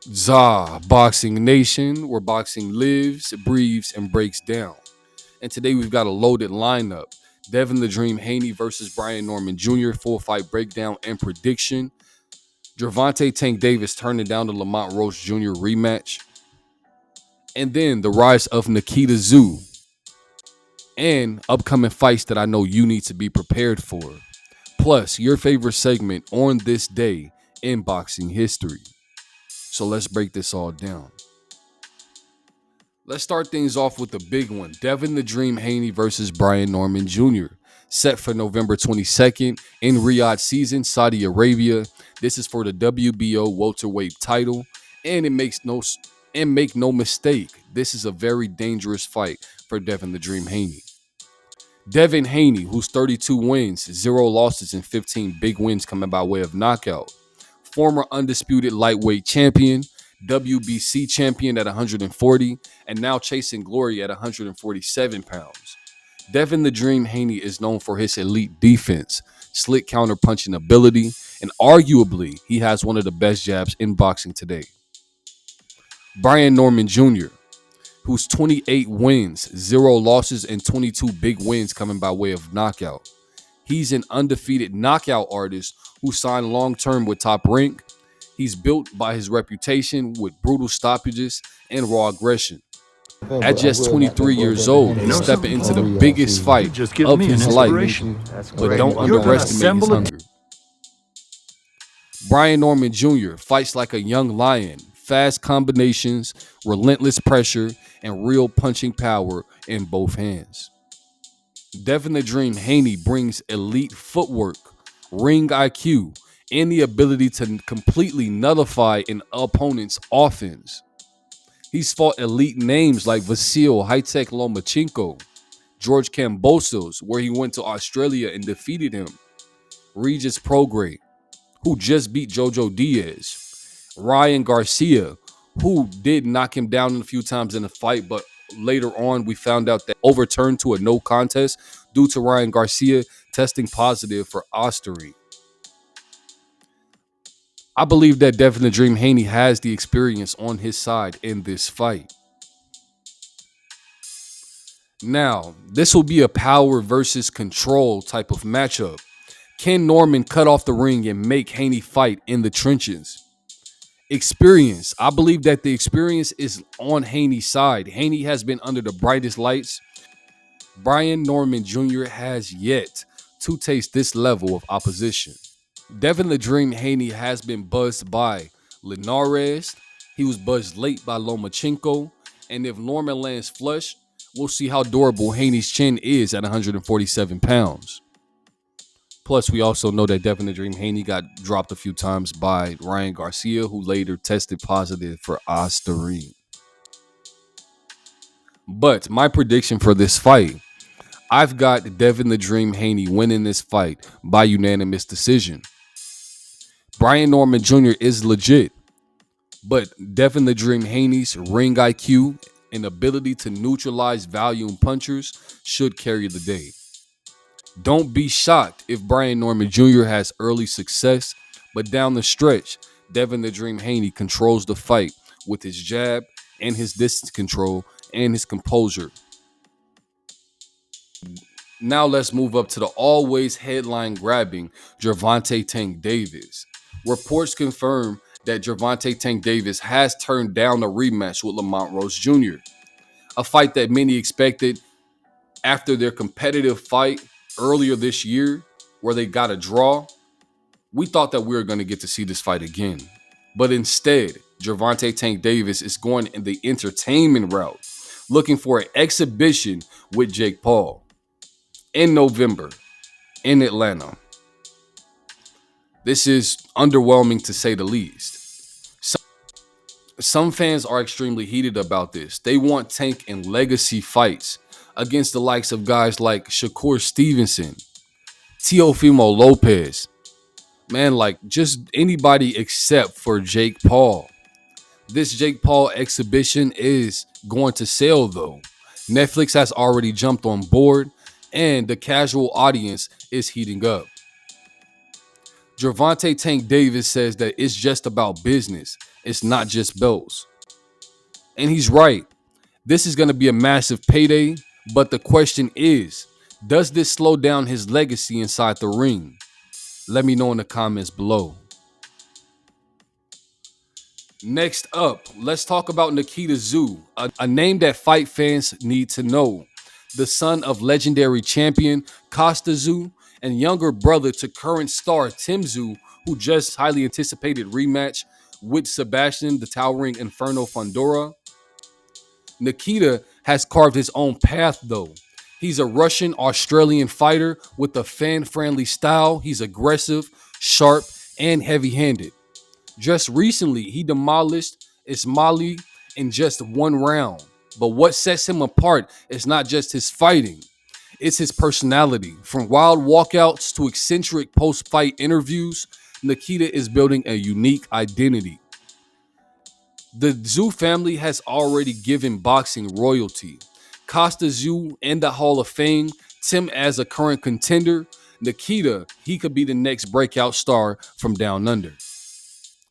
ZABoxingNation, where boxing lives, breathes, and breaks down. And today we've got a loaded lineup. Devin the Dream Haney versus Brian Norman Jr., full fight breakdown and prediction. Gervonta Tank Davis turning down the Lamont Roach Jr. rematch. And then the rise of Nikita Tszyu and upcoming fights that I know you need to be prepared for. Plus, your favorite segment on this day in boxing history. So let's break this all down. Let's start things off with the big one. Devin the Dream Haney versus Brian Norman Jr. Set for November 22nd in Riyadh season, Saudi Arabia. This is for the WBO welterweight title, and make no mistake, this is a very dangerous fight for Devin the Dream Haney. Devin Haney, who's 32 wins, 0 losses, and 15 big wins coming by way of knockout. Former undisputed lightweight champion, WBC champion at 140, and now chasing glory at 147 pounds. Devin the Dream Haney is known for his elite defense, slick counter-punching ability, and arguably he has one of the best jabs in boxing today. Brian Norman Jr., who's 28 wins, 0 losses, and 22 big wins coming by way of knockout. He's an undefeated knockout artist who signed long-term with Top Rank. He's built by his reputation with brutal stoppages and raw aggression. At just 23 years old, he's stepping into the biggest fight of his life, but don't underestimate his hunger. Brian Norman Jr. fights like a young lion, fast combinations, relentless pressure, and real punching power in both hands. Devin the Dream Haney brings elite footwork, ring IQ, and the ability to completely nullify an opponent's offense. He's fought elite names like Vasyl High-Tech Lomachenko, George Kambosos, where he went to Australia and defeated him, Regis Prograis, who just beat Jojo Diaz, Ryan Garcia, who did knock him down a few times in the fight, but later on we found out that overturned to a no contest due to Ryan Garcia testing positive for Osterine. I believe that Devin the Dream Haney has the experience on his side in this fight. Now, this will be a power versus control type of matchup. Can Norman cut off the ring and make Haney fight in the trenches? Experience. I believe that the experience is on Haney's side. Haney has been under the brightest lights. Brian Norman Jr. has yet to taste this level of opposition. Devin the Dream Haney has been buzzed by Linares. He was buzzed late by Lomachenko. And if Norman lands flush, we'll see how durable Haney's chin is at 147 pounds. Plus, we also know that Devin the Dream Haney got dropped a few times by Ryan Garcia, who later tested positive for Osterine. But my prediction for this fight, I've got Devin the Dream Haney winning this fight by unanimous decision. Brian Norman Jr. is legit, but Devin the Dream Haney's ring IQ and ability to neutralize volume punchers should carry the day. Don't be shocked if Brian Norman Jr. has early success, but down the stretch, Devin the Dream Haney controls the fight with his jab and his distance control and his composure. Now let's move up to the always headline-grabbing Gervonta Tank Davis. Reports confirm that Gervonta Tank Davis has turned down a rematch with Lamont Roach Jr., a fight that many expected after their competitive fight earlier this year where they got a draw. We thought that we were going to get to see this fight again. But instead, Gervonta Tank Davis is going in the entertainment route, looking for an exhibition with Jake Paul in November in Atlanta. This is underwhelming to say the least. Some fans are extremely heated about this. They want Tank in legacy fights against the likes of guys like Shakur Stevenson, Teofimo Lopez, man, like just anybody except for Jake Paul. This Jake Paul exhibition is going to sell though. Netflix has already jumped on board and the casual audience is heating up. Gervonta Tank Davis says that it's just about business It's not just belts. And he's right. This is going to be a massive payday, but the question is, does this slow down his legacy inside the ring? Let me know in the comments below. Next up, let's talk about Nikita Tszyu, a name that fight fans need to know. The son of legendary champion Kostya Tszyu and younger brother to current star Tim Tszyu, who just highly anticipated rematch with Sebastian the Towering Inferno Fundora. Nikita has carved his own path though. He's a Russian-Australian fighter with a fan-friendly style. He's aggressive, sharp, and heavy-handed. Just recently, he demolished Ismaili in just one round. But what sets him apart is not just his fighting, it's his personality. From wild walkouts to eccentric post-fight interviews, Nikita is building a unique identity. The Tszyu family has already given boxing royalty. Kostya Tszyu in the Hall of Fame, Tim as a current contender, Nikita, he could be the next breakout star from down under.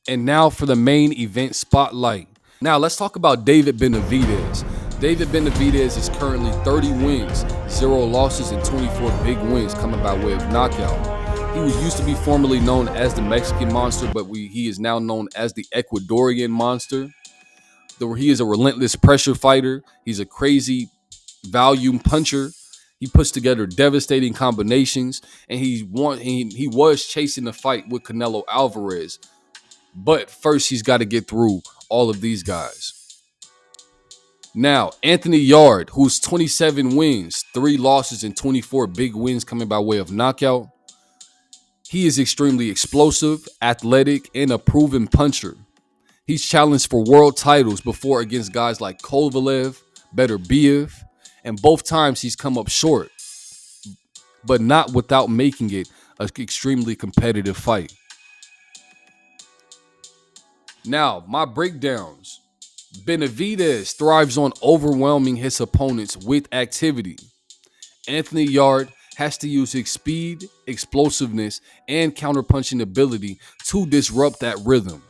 And now for the main event spotlight. Now let's talk about David Benavídez. David Benavídez is currently 30 wins, 0 losses, and 24 big wins coming by way of knockout. He was used to be formerly known as the Mexican Monster, but he is now known as the Ecuadorian Monster. He is a relentless pressure fighter. He's a crazy volume puncher. He puts together devastating combinations, and he was chasing the fight with Canelo Alvarez. But first, he's got to get through all of these guys. Now, Anthony Yarde, who's 27 wins, 3 losses, and 24 big wins coming by way of knockout. He is extremely explosive, athletic, and a proven puncher. He's challenged for world titles before against guys like Kovalev, Beterbiev, and both times he's come up short, but not without making it an extremely competitive fight. Now, my breakdowns. Benavídez thrives on overwhelming his opponents with activity. Anthony Yarde has to use his speed, explosiveness, and counterpunching ability to disrupt that rhythm.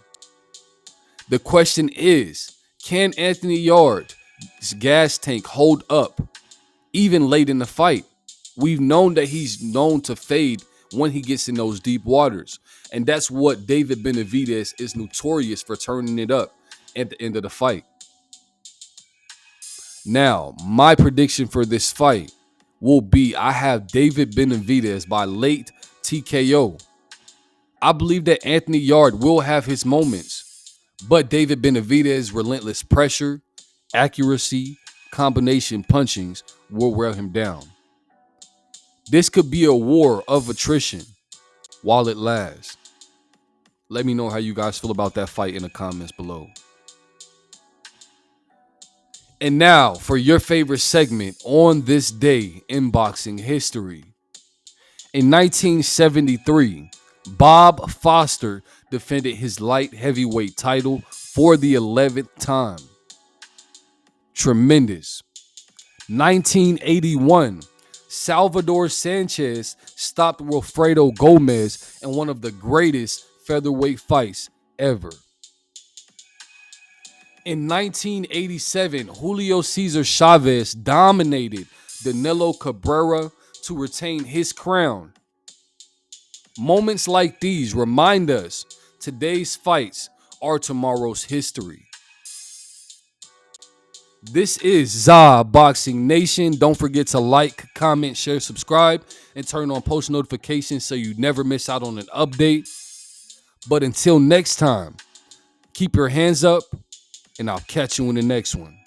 The question is, can Anthony Yarde's gas tank hold up even late in the fight? We've known that he's known to fade when he gets in those deep waters. And that's what David Benavídez is notorious for, turning it up at the end of the fight. Now, my prediction for this fight will be I have David Benavídez by late TKO. I believe that Anthony Yarde will have his moments, but David Benavídez's relentless pressure, accuracy, combination punchings will wear him down. This could be a war of attrition while it lasts. Let me know how you guys feel about that fight in the comments below. And now for your favorite segment on this day in boxing history. In 1973, Bob Foster defended his light heavyweight title for the 11th time. Tremendous. 1981, Salvador Sanchez stopped Wilfredo Gomez in one of the greatest featherweight fights ever. In 1987, Julio Cesar Chavez dominated Danilo Cabrera to retain his crown. Moments like these remind us today's fights are tomorrow's history. This is ZABoxingNation. Don't forget to like, comment, share, subscribe, and turn on post notifications so you never miss out on an update. But until next time, keep your hands up, and I'll catch you in the next one.